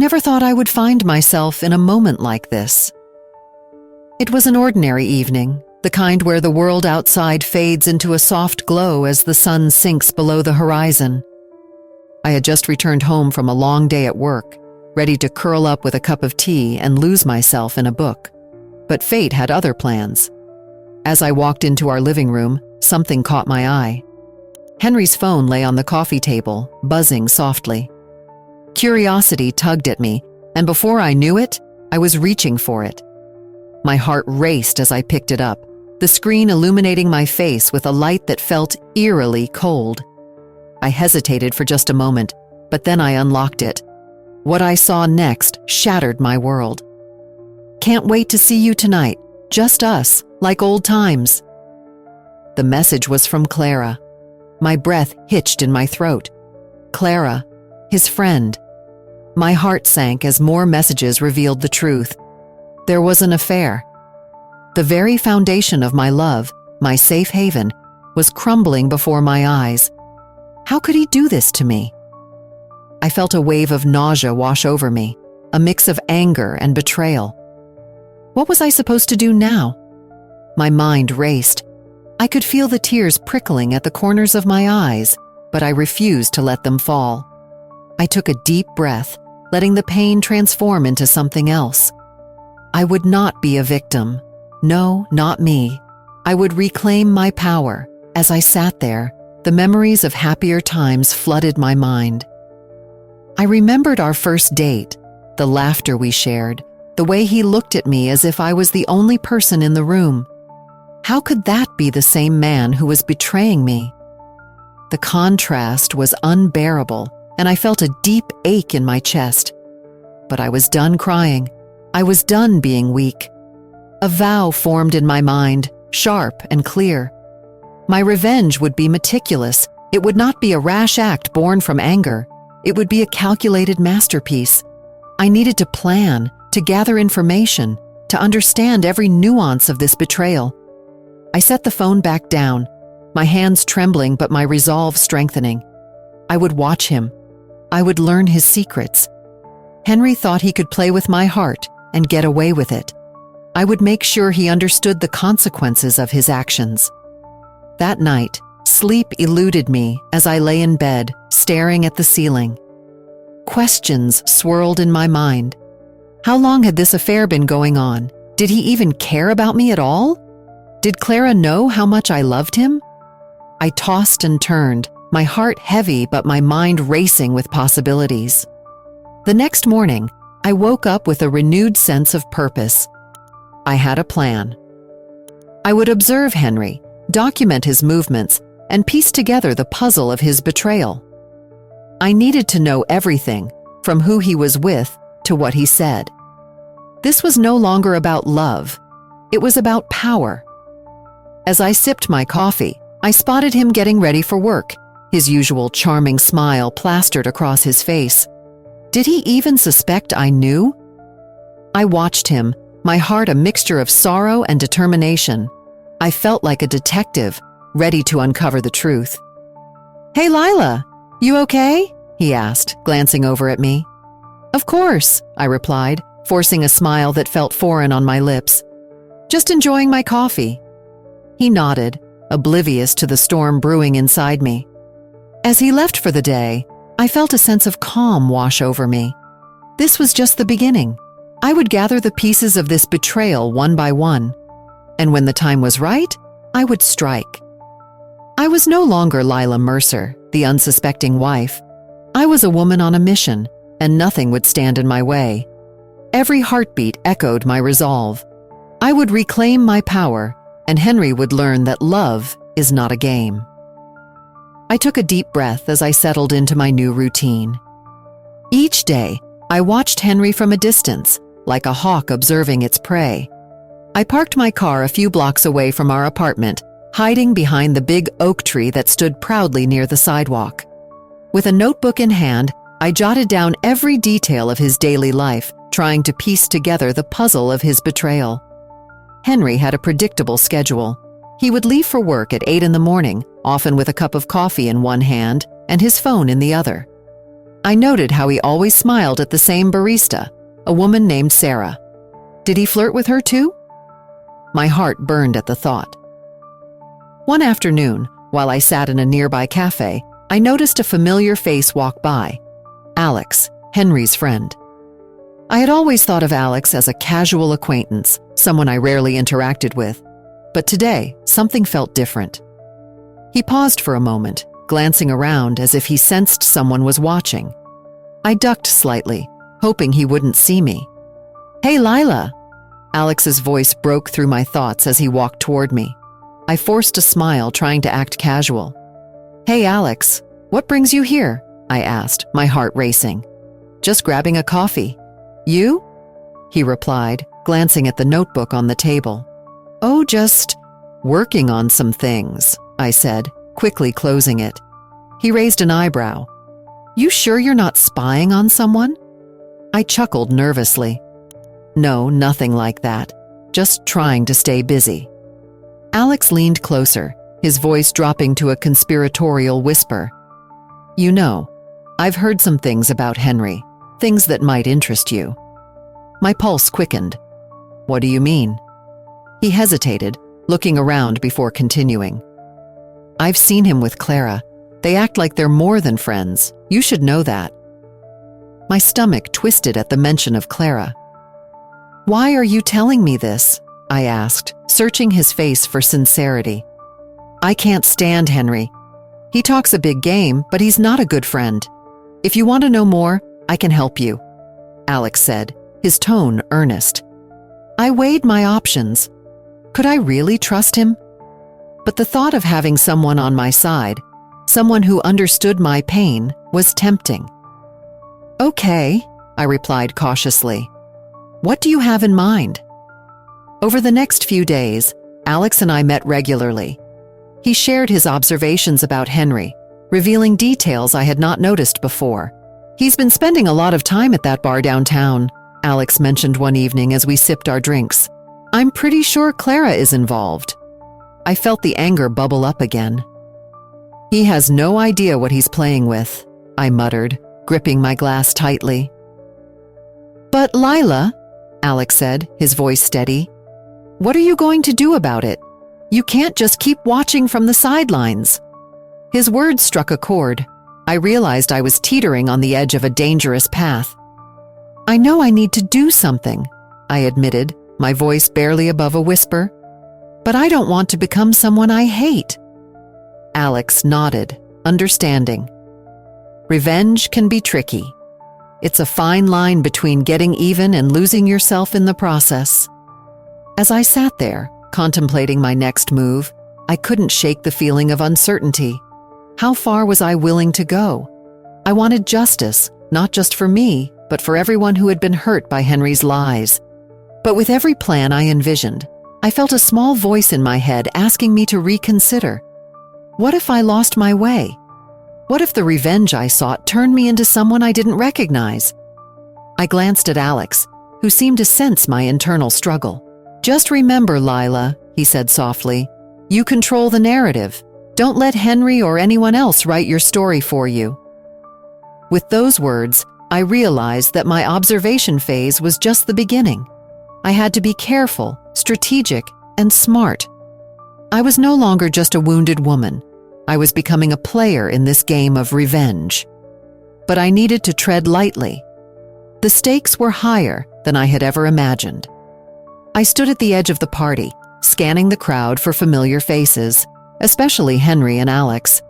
never thought I would find myself in a moment like this. It was an ordinary evening, the kind where the world outside fades into a soft glow as the sun sinks below the horizon. I had just returned home from a long day at work, ready to curl up with a cup of tea and lose myself in a book. But fate had other plans. As I walked into our living room, something caught my eye. Henry's phone lay on the coffee table, buzzing softly. Curiosity tugged at me, and before I knew it, I was reaching for it. My heart raced as I picked it up, the screen illuminating my face with a light that felt eerily cold. I hesitated for just a moment, but then I unlocked it. What I saw next shattered my world. "Can't wait to see you tonight. Just us, like old times." The message was from Clara. My breath hitched in my throat. Clara, his friend. My heart sank as more messages revealed the truth. There was an affair. The very foundation of my love, my safe haven, was crumbling before my eyes. How could he do this to me? I felt a wave of nausea wash over me, a mix of anger and betrayal. What was I supposed to do now? My mind raced. I could feel the tears prickling at the corners of my eyes, but I refused to let them fall. I took a deep breath, letting the pain transform into something else. I would not be a victim. No, not me. I would reclaim my power. As I sat there, the memories of happier times flooded my mind. I remembered our first date, the laughter we shared, the way he looked at me as if I was the only person in the room. How could that be the same man who was betraying me? The contrast was unbearable, and I felt a deep ache in my chest. But I was done crying. I was done being weak. A vow formed in my mind, sharp and clear. My revenge would be meticulous. It would not be a rash act born from anger. It would be a calculated masterpiece. I needed to plan, to gather information, to understand every nuance of this betrayal. I set the phone back down, my hands trembling but my resolve strengthening. I would watch him. I would learn his secrets. Henry thought he could play with my heart and get away with it. I would make sure he understood the consequences of his actions. That night, sleep eluded me as I lay in bed, staring at the ceiling. Questions swirled in my mind. How long had this affair been going on? Did he even care about me at all? Did Clara know how much I loved him? I tossed and turned, my heart heavy but my mind racing with possibilities. The next morning, I woke up with a renewed sense of purpose. I had a plan. I would observe Henry, document his movements, and piece together the puzzle of his betrayal. I needed to know everything, from who he was with to what he said. This was no longer about love. It was about power. As I sipped my coffee, I spotted him getting ready for work, his usual charming smile plastered across his face. Did he even suspect I knew? I watched him, my heart a mixture of sorrow and determination. I felt like a detective, ready to uncover the truth. "Hey, Lila, you okay?" he asked, glancing over at me. "Of course," I replied, forcing a smile that felt foreign on my lips. "Just enjoying my coffee." He nodded, oblivious to the storm brewing inside me. As he left for the day, I felt a sense of calm wash over me. This was just the beginning. I would gather the pieces of this betrayal one by one, and when the time was right, I would strike. I was no longer Lila Mercer, the unsuspecting wife. I was a woman on a mission, and nothing would stand in my way. Every heartbeat echoed my resolve. I would reclaim my power, and Henry would learn that love is not a game. I took a deep breath as I settled into my new routine. Each day, I watched Henry from a distance, like a hawk observing its prey. I parked my car a few blocks away from our apartment, hiding behind the big oak tree that stood proudly near the sidewalk. With a notebook in hand, I jotted down every detail of his daily life, trying to piece together the puzzle of his betrayal. Henry had a predictable schedule. He would leave for work at 8 in the morning, often with a cup of coffee in one hand and his phone in the other. I noted how he always smiled at the same barista, a woman named Sarah. Did he flirt with her too? My heart burned at the thought. One afternoon, while I sat in a nearby cafe, I noticed a familiar face walk by. Alex, Henry's friend. I had always thought of Alex as a casual acquaintance, someone I rarely interacted with. But today, something felt different. He paused for a moment, glancing around as if he sensed someone was watching. I ducked slightly, hoping he wouldn't see me. "Hey, Lila!" Alex's voice broke through my thoughts as he walked toward me. I forced a smile, trying to act casual. "Hey, Alex, what brings you here?" I asked, my heart racing. "Just grabbing a coffee. You?" he replied, glancing at the notebook on the table. "Oh, just working on some things," I said, quickly closing it. He raised an eyebrow. "You sure you're not spying on someone?" I chuckled nervously. "No, nothing like that. Just trying to stay busy." Alex leaned closer, his voice dropping to a conspiratorial whisper. "You know, I've heard some things about Henry, things that might interest you." My pulse quickened. "What do you mean?" He hesitated, looking around before continuing. "I've seen him with Clara. They act like they're more than friends. You should know that." My stomach twisted at the mention of Clara. "Why are you telling me this?" I asked, searching his face for sincerity. "I can't stand Henry. He talks a big game, but he's not a good friend. If you want to know more, I can help you," Alex said, his tone earnest. I weighed my options. Could I really trust him? But the thought of having someone on my side, someone who understood my pain, was tempting. "Okay," I replied cautiously. "What do you have in mind?" Over the next few days, Alex and I met regularly. He shared his observations about Henry, revealing details I had not noticed before. "He's been spending a lot of time at that bar downtown," Alex mentioned one evening as we sipped our drinks. "I'm pretty sure Clara is involved." I felt the anger bubble up again. "He has no idea what he's playing with," I muttered, gripping my glass tightly. "But Lila," Alex said, his voice steady, "what are you going to do about it? You can't just keep watching from the sidelines." His words struck a chord. I realized I was teetering on the edge of a dangerous path. "I know I need to do something," I admitted, my voice barely above a whisper. "But I don't want to become someone I hate." Alex nodded, understanding. Revenge can be tricky. It's a fine line between getting even and losing yourself in the process. As I sat there, contemplating my next move, I couldn't shake the feeling of uncertainty. How far was I willing to go? I wanted justice, not just for me, but for everyone who had been hurt by Henry's lies. But with every plan I envisioned, I felt a small voice in my head asking me to reconsider. What if I lost my way? What if the revenge I sought turned me into someone I didn't recognize? I glanced at Alex, who seemed to sense my internal struggle. "Just remember, Lila," he said softly, "you control the narrative. Don't let Henry or anyone else write your story for you." With those words, I realized that my observation phase was just the beginning. I had to be careful, strategic, and smart. I was no longer just a wounded woman. I was becoming a player in this game of revenge. But I needed to tread lightly. The stakes were higher than I had ever imagined. I stood at the edge of the party, scanning the crowd for familiar faces, especially Henry and Alex.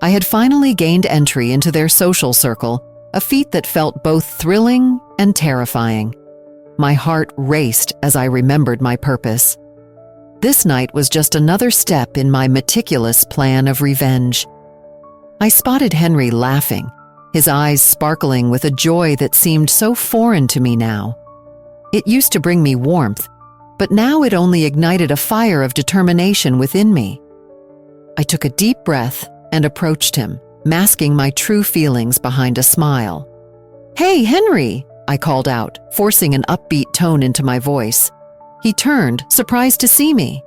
I had finally gained entry into their social circle, a feat that felt both thrilling and terrifying. My heart raced as I remembered my purpose. This night was just another step in my meticulous plan of revenge. I spotted Henry laughing, his eyes sparkling with a joy that seemed so foreign to me now. It used to bring me warmth, but now it only ignited a fire of determination within me. I took a deep breath and approached him, masking my true feelings behind a smile. "Hey, Henry!" I called out, forcing an upbeat tone into my voice. He turned, surprised to see me.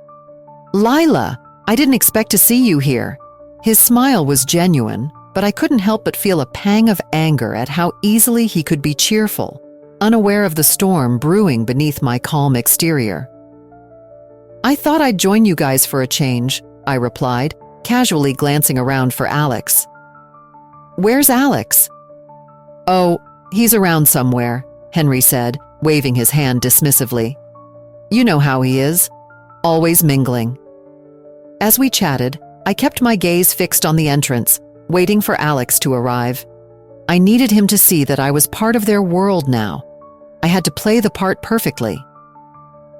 "Lila, I didn't expect to see you here." His smile was genuine, but I couldn't help but feel a pang of anger at how easily he could be cheerful, unaware of the storm brewing beneath my calm exterior. "I thought I'd join you guys for a change," I replied, casually glancing around for Alex. "Where's Alex?" "Oh, he's around somewhere," Henry said, waving his hand dismissively. "You know how he is, always mingling." As we chatted, I kept my gaze fixed on the entrance, waiting for Alex to arrive. I needed him to see that I was part of their world now. I had to play the part perfectly.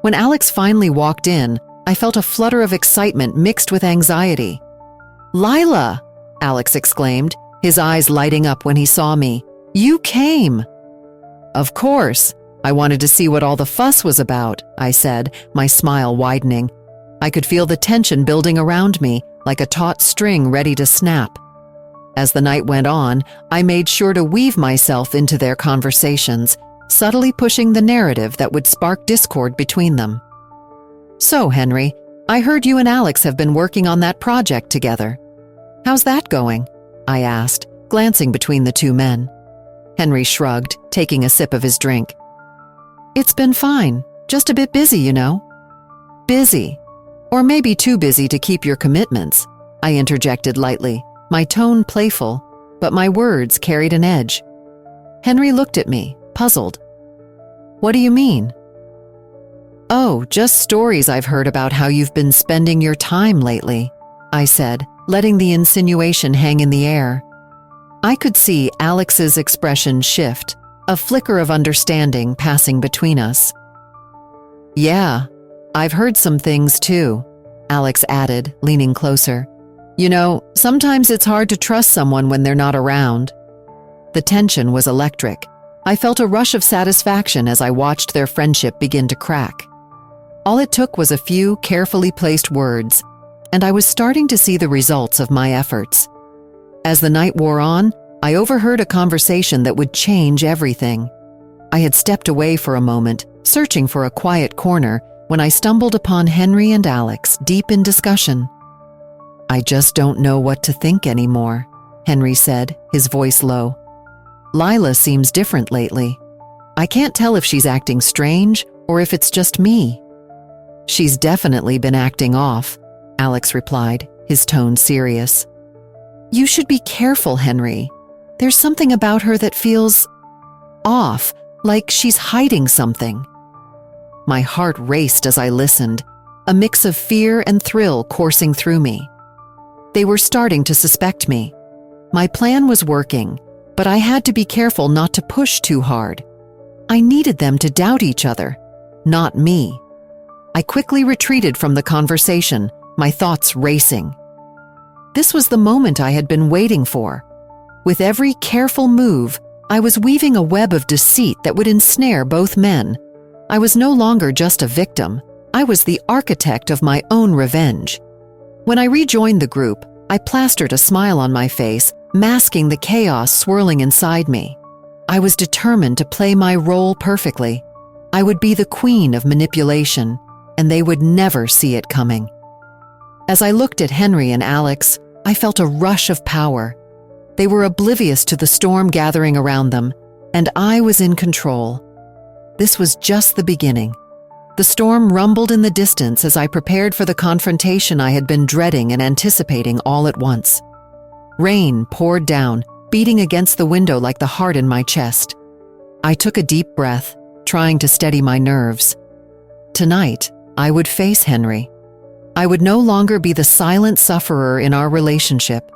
When Alex finally walked in, I felt a flutter of excitement mixed with anxiety. "Lila!" Alex exclaimed, his eyes lighting up when he saw me. "You came!" "Of course. I wanted to see what all the fuss was about," I said, my smile widening. I could feel the tension building around me, like a taut string ready to snap. As the night went on, I made sure to weave myself into their conversations, subtly pushing the narrative that would spark discord between them. "So, Henry, I heard you and Alex have been working on that project together. How's that going?" I asked, glancing between the two men. Henry shrugged, taking a sip of his drink. "It's been fine, just a bit busy, you know." "Busy? Or maybe too busy to keep your commitments," I interjected lightly, my tone playful, but my words carried an edge. Henry looked at me, puzzled. "What do you mean?" "Oh, just stories I've heard about how you've been spending your time lately," I said, letting the insinuation hang in the air. I could see Alex's expression shift, a flicker of understanding passing between us. "Yeah, I've heard some things too," Alex added, leaning closer. "You know, sometimes it's hard to trust someone when they're not around." The tension was electric. I felt a rush of satisfaction as I watched their friendship begin to crack. All it took was a few carefully placed words, and I was starting to see the results of my efforts. As the night wore on, I overheard a conversation that would change everything. I had stepped away for a moment, searching for a quiet corner, when I stumbled upon Henry and Alex deep in discussion. "I just don't know what to think anymore," Henry said, his voice low. "Lila seems different lately. I can't tell if she's acting strange or if it's just me." "She's definitely been acting off," Alex replied, his tone serious. "You should be careful, Henry. There's something about her that feels off, like she's hiding something." My heart raced as I listened, a mix of fear and thrill coursing through me. They were starting to suspect me. My plan was working, but I had to be careful not to push too hard. I needed them to doubt each other, not me. I quickly retreated from the conversation, my thoughts racing. This was the moment I had been waiting for. With every careful move, I was weaving a web of deceit that would ensnare both men. I was no longer just a victim. I was the architect of my own revenge. When I rejoined the group, I plastered a smile on my face, masking the chaos swirling inside me. I was determined to play my role perfectly. I would be the queen of manipulation, and they would never see it coming. As I looked at Henry and Alex, I felt a rush of power. They were oblivious to the storm gathering around them, and I was in control. This was just the beginning. The storm rumbled in the distance as I prepared for the confrontation I had been dreading and anticipating all at once. Rain poured down, beating against the window like the heart in my chest. I took a deep breath, trying to steady my nerves. Tonight, I would face Henry. I would no longer be the silent sufferer in our relationship.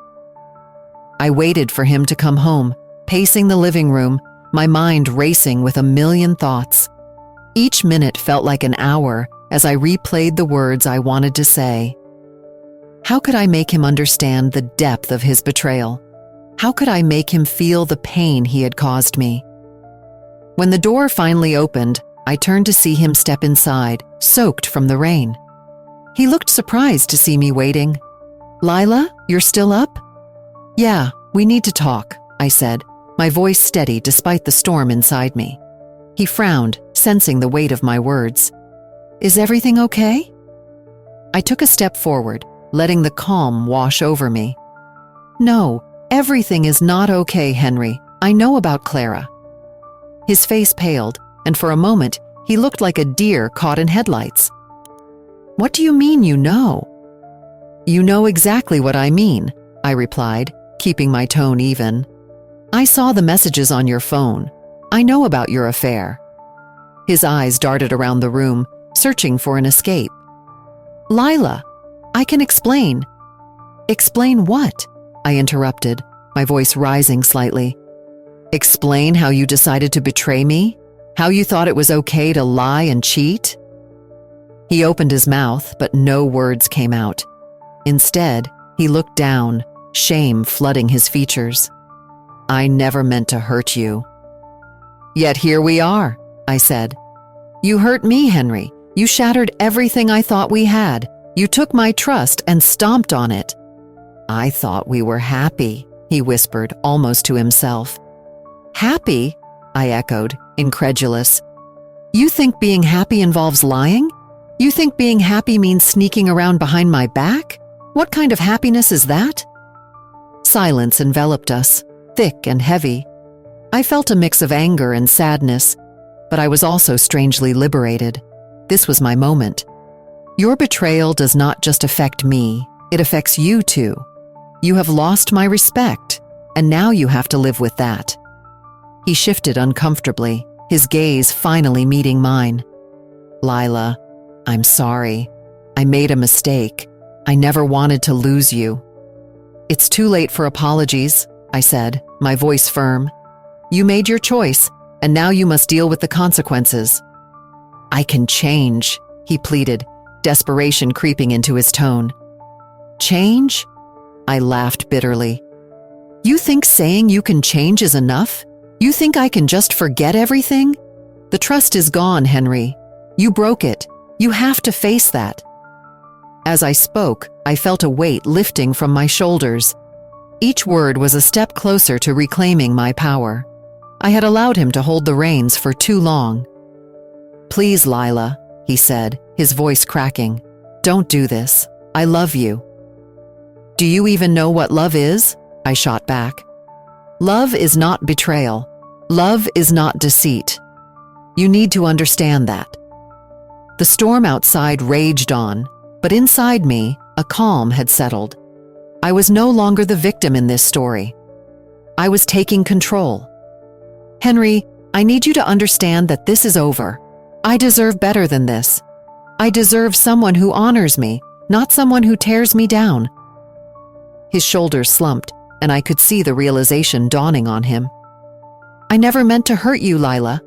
I waited for him to come home, pacing the living room, my mind racing with a million thoughts. Each minute felt like an hour as I replayed the words I wanted to say. How could I make him understand the depth of his betrayal? How could I make him feel the pain he had caused me? When the door finally opened, I turned to see him step inside, soaked from the rain. He looked surprised to see me waiting. "Lila, you're still up?" "Yeah, we need to talk," I said, my voice steady despite the storm inside me. He frowned, sensing the weight of my words. "Is everything okay?" I took a step forward, letting the calm wash over me. "No, Everything is not okay, Henry. I know about Clara." His face paled, and for a moment, he looked like a deer caught in headlights. "What do you mean you know?" "You know exactly what I mean," I replied, keeping my tone even. "I saw the messages on your phone. I know about your affair." His eyes darted around the room, searching for an escape. "Lila, I can explain." "Explain what?" I interrupted, my voice rising slightly. "Explain how you decided to betray me? How you thought it was okay to lie and cheat?" He opened his mouth, but no words came out. Instead, he looked down, shame flooding his features. "I never meant to hurt you." "Yet here we are," I said. "You hurt me, Henry. You shattered everything I thought we had. You took my trust and stomped on it." "I thought we were happy," he whispered, almost to himself. "Happy?" I echoed, incredulous. "You think being happy involves lying? You think being happy means sneaking around behind my back? What kind of happiness is that?" Silence enveloped us, thick and heavy. I felt a mix of anger and sadness, but I was also strangely liberated. This was my moment. "Your betrayal does not just affect me, it affects you too. You have lost my respect, and now you have to live with that." He shifted uncomfortably, his gaze finally meeting mine. "Lila, I'm sorry. I made a mistake. I never wanted to lose you." "It's too late for apologies," I said, my voice firm. "You made your choice, and now you must deal with the consequences." "I can change," he pleaded, desperation creeping into his tone. "Change?" I laughed bitterly. "You think saying you can change is enough? You think I can just forget everything? The trust is gone, Henry. You broke it. You have to face that." As I spoke, I felt a weight lifting from my shoulders. Each word was a step closer to reclaiming my power. I had allowed him to hold the reins for too long. "Please, Lila," he said, his voice cracking. "Don't do this. I love you." "Do you even know what love is?" I shot back. "Love is not betrayal. Love is not deceit. You need to understand that." The storm outside raged on, but inside me, a calm had settled. I was no longer the victim in this story. I was taking control. "Henry, I need you to understand that this is over. I deserve better than this. I deserve someone who honors me, not someone who tears me down." His shoulders slumped, and I could see the realization dawning on him. "I never meant to hurt you, Lila.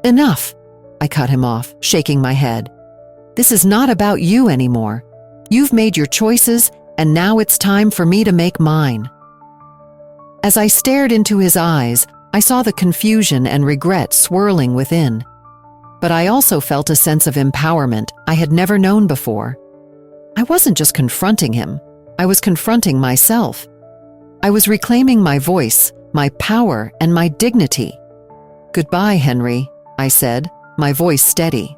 Enough," I cut him off, shaking my head. "This is not about you anymore. You've made your choices, and now it's time for me to make mine." As I stared into his eyes, I saw the confusion and regret swirling within. But I also felt a sense of empowerment I had never known before. I wasn't just confronting him. I was confronting myself. I was reclaiming my voice, my power, and my dignity. "Goodbye, Henry," I said, my voice steady.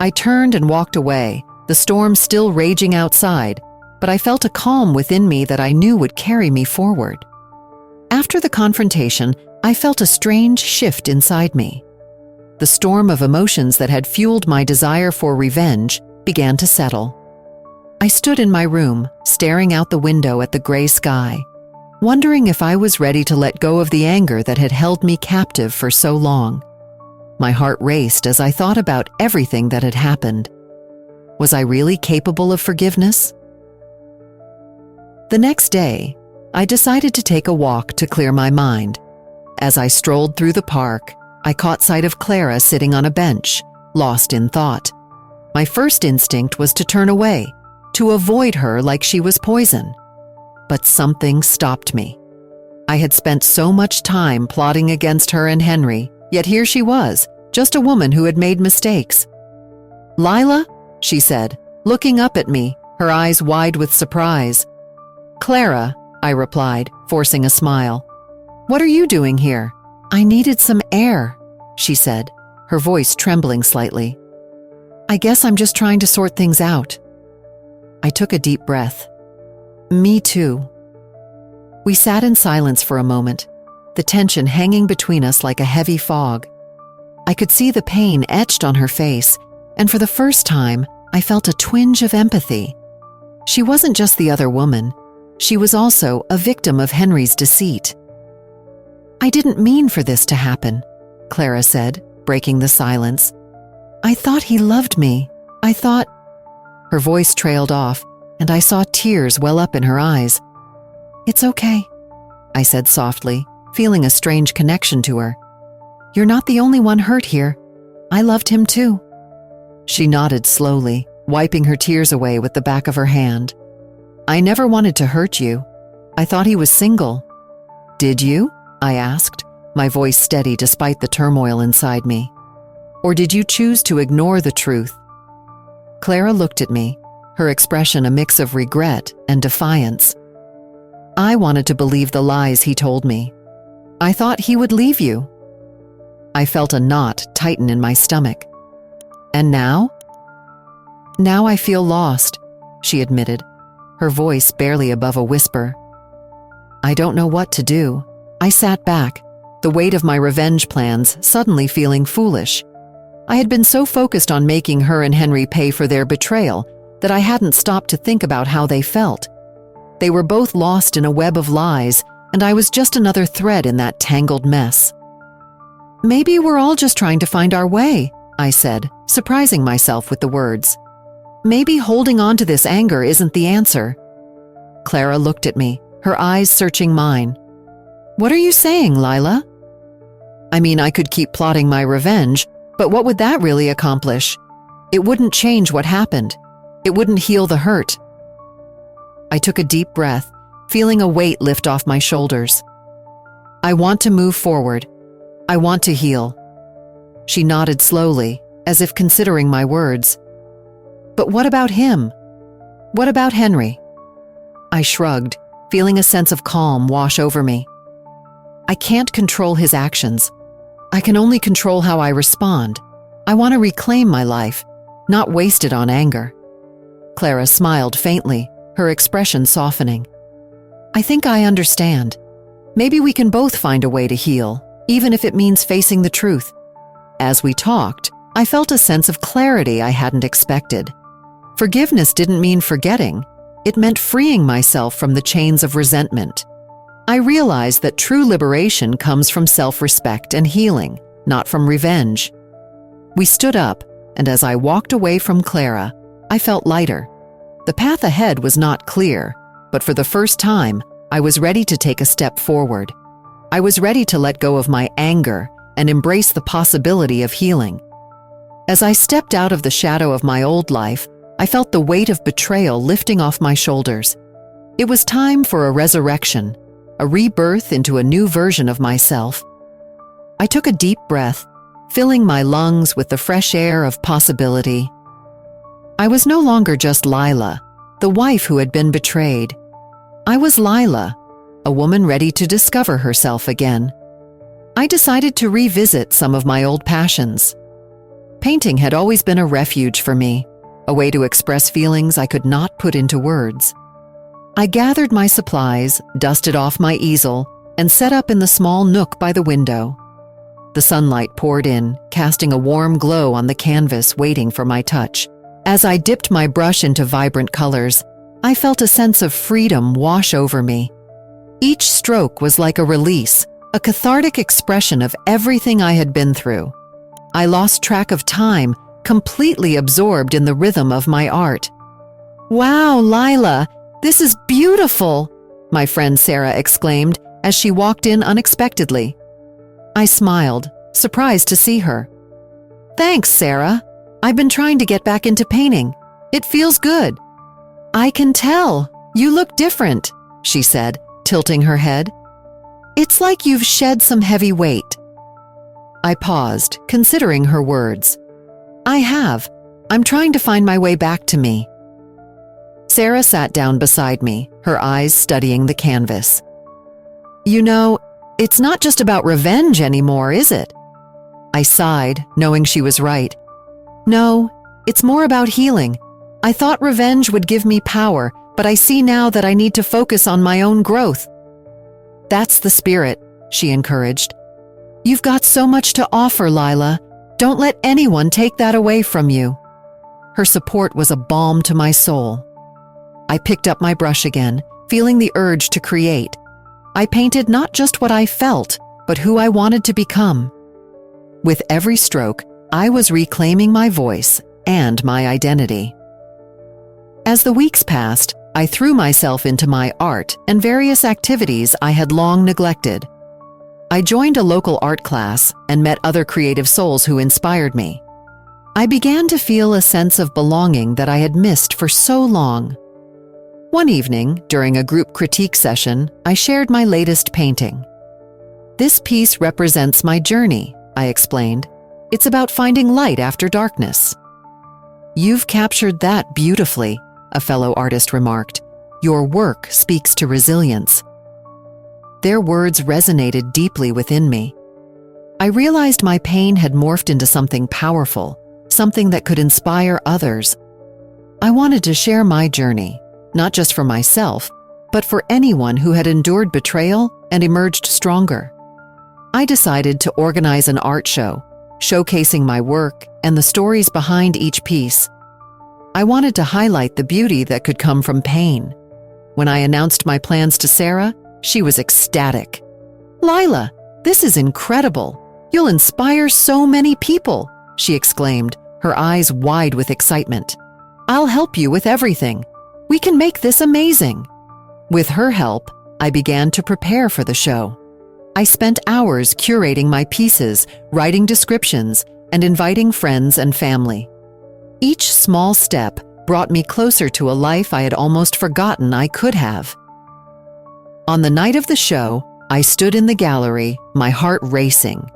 I turned and walked away, the storm still raging outside, but I felt a calm within me that I knew would carry me forward. After the confrontation, I felt a strange shift inside me. The storm of emotions that had fueled my desire for revenge began to settle. I stood in my room, staring out the window at the gray sky, wondering if I was ready to let go of the anger that had held me captive for so long. My heart raced as I thought about everything that had happened. Was I really capable of forgiveness? The next day, I decided to take a walk to clear my mind. As I strolled through the park, I caught sight of Clara sitting on a bench, lost in thought. My first instinct was to turn away, to avoid her like she was poison. But something stopped me. I had spent so much time plotting against her and Henry, yet here she was, just a woman who had made mistakes. "Lila?" she said, looking up at me, her eyes wide with surprise. "Clara," I replied, forcing a smile. "What are you doing here?" "I needed some air," she said, her voice trembling slightly. "I guess I'm just trying to sort things out." I took a deep breath. "Me too," We sat in silence for a moment, the tension hanging between us like a heavy fog. I could see the pain etched on her face, and for the first time, I felt a twinge of empathy. She wasn't just the other woman. She was also a victim of Henry's deceit. "I didn't mean for this to happen," Clara said, breaking the silence. "I thought he loved me. I thought—" Her voice trailed off, and I saw tears well up in her eyes. "It's okay," I said softly, feeling a strange connection to her. "You're not the only one hurt here. I loved him too." She nodded slowly, wiping her tears away with the back of her hand. "I never wanted to hurt you. I thought he was single." "Did you?" I asked, my voice steady despite the turmoil inside me. "Or did you choose to ignore the truth?" Clara looked at me, her expression a mix of regret and defiance. "I wanted to believe the lies he told me. I thought he would leave you." I felt a knot tighten in my stomach. "And now?" "Now I feel lost," she admitted, her voice barely above a whisper. "I don't know what to do." I sat back, the weight of my revenge plans suddenly feeling foolish. I had been so focused on making her and Henry pay for their betrayal that I hadn't stopped to think about how they felt. They were both lost in a web of lies, and I was just another thread in that tangled mess. "Maybe we're all just trying to find our way," I said, surprising myself with the words. "Maybe holding on to this anger isn't the answer." Clara looked at me, her eyes searching mine. "What are you saying, Lila?" "I mean, I could keep plotting my revenge, but what would that really accomplish? It wouldn't change what happened. It wouldn't heal the hurt." I took a deep breath, feeling a weight lift off my shoulders. "I want to move forward. I want to heal." She nodded slowly, as if considering my words. "But what about him? What about Henry?" I shrugged, feeling a sense of calm wash over me. "I can't control his actions. I can only control how I respond. I want to reclaim my life, not waste it on anger." Clara smiled faintly, her expression softening. "I think I understand. Maybe we can both find a way to heal, even if it means facing the truth." As we talked, I felt a sense of clarity I hadn't expected. Forgiveness didn't mean forgetting. It meant freeing myself from the chains of resentment. I realized that true liberation comes from self-respect and healing, not from revenge. We stood up, and as I walked away from Clara, I felt lighter. The path ahead was not clear, but for the first time, I was ready to take a step forward. I was ready to let go of my anger and embrace the possibility of healing. As I stepped out of the shadow of my old life, I felt the weight of betrayal lifting off my shoulders. It was time for a resurrection, a rebirth into a new version of myself. I took a deep breath, filling my lungs with the fresh air of possibility. I was no longer just Lila, the wife who had been betrayed. I was Lila, a woman ready to discover herself again. I decided to revisit some of my old passions. Painting had always been a refuge for me, a way to express feelings I could not put into words. I gathered my supplies, dusted off my easel, and set up in the small nook by the window. The sunlight poured in, casting a warm glow on the canvas waiting for my touch. As I dipped my brush into vibrant colors, I felt a sense of freedom wash over me. Each stroke was like a release, a cathartic expression of everything I had been through. I lost track of time, completely absorbed in the rhythm of my art. "Wow, Lila, this is beautiful!" my friend Sarah exclaimed as she walked in unexpectedly. I smiled, surprised to see her. "Thanks, Sarah. I've been trying to get back into painting. It feels good." "I can tell. You look different," she said, tilting her head. "It's like you've shed some heavy weight." I paused, considering her words. "I have. I'm trying to find my way back to me." Sarah sat down beside me, her eyes studying the canvas. "You know, it's not just about revenge anymore, is it?" I sighed, knowing she was right. "No, it's more about healing. I thought revenge would give me power, but I see now that I need to focus on my own growth." "That's the spirit," she encouraged. "You've got so much to offer, Lila. Don't let anyone take that away from you." Her support was a balm to my soul. I picked up my brush again, feeling the urge to create. I painted not just what I felt, but who I wanted to become. With every stroke, I was reclaiming my voice and my identity. As the weeks passed, I threw myself into my art and various activities I had long neglected. I joined a local art class and met other creative souls who inspired me. I began to feel a sense of belonging that I had missed for so long. One evening, during a group critique session, I shared my latest painting. "This piece represents my journey," I explained. "It's about finding light after darkness." "You've captured that beautifully," a fellow artist remarked. "Your work speaks to resilience." Their words resonated deeply within me. I realized my pain had morphed into something powerful, something that could inspire others. I wanted to share my journey, not just for myself, but for anyone who had endured betrayal and emerged stronger. I decided to organize an art show, showcasing my work and the stories behind each piece. I wanted to highlight the beauty that could come from pain. When I announced my plans to Sarah, she was ecstatic. "Lila, this is incredible. You'll inspire so many people," she exclaimed, her eyes wide with excitement. "I'll help you with everything. We can make this amazing." With her help, I began to prepare for the show. I spent hours curating my pieces, writing descriptions, and inviting friends and family. Each small step brought me closer to a life I had almost forgotten I could have. On the night of the show, I stood in the gallery, my heart racing.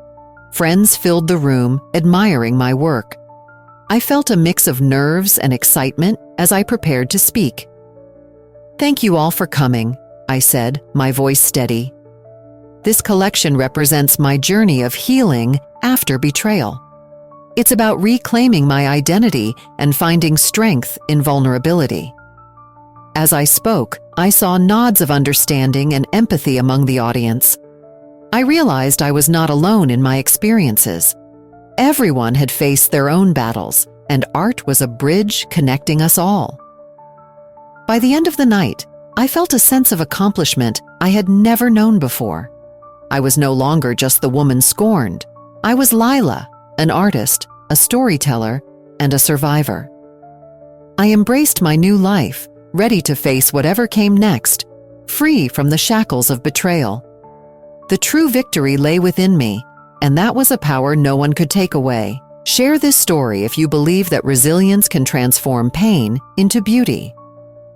Friends filled the room, admiring my work. I felt a mix of nerves and excitement as I prepared to speak. "Thank you all for coming," I said, my voice steady. "This collection represents my journey of healing after betrayal. It's about reclaiming my identity and finding strength in vulnerability." As I spoke, I saw nods of understanding and empathy among the audience. I realized I was not alone in my experiences. Everyone had faced their own battles, and art was a bridge connecting us all. By the end of the night, I felt a sense of accomplishment I had never known before. I was no longer just the woman scorned. I was Lila, an artist, a storyteller, and a survivor. I embraced my new life, ready to face whatever came next, free from the shackles of betrayal. The true victory lay within me, and that was a power no one could take away. Share this story if you believe that resilience can transform pain into beauty.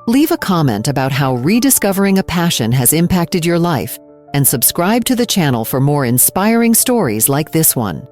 Leave a comment about how rediscovering a passion has impacted your life, and subscribe to the channel for more inspiring stories like this one.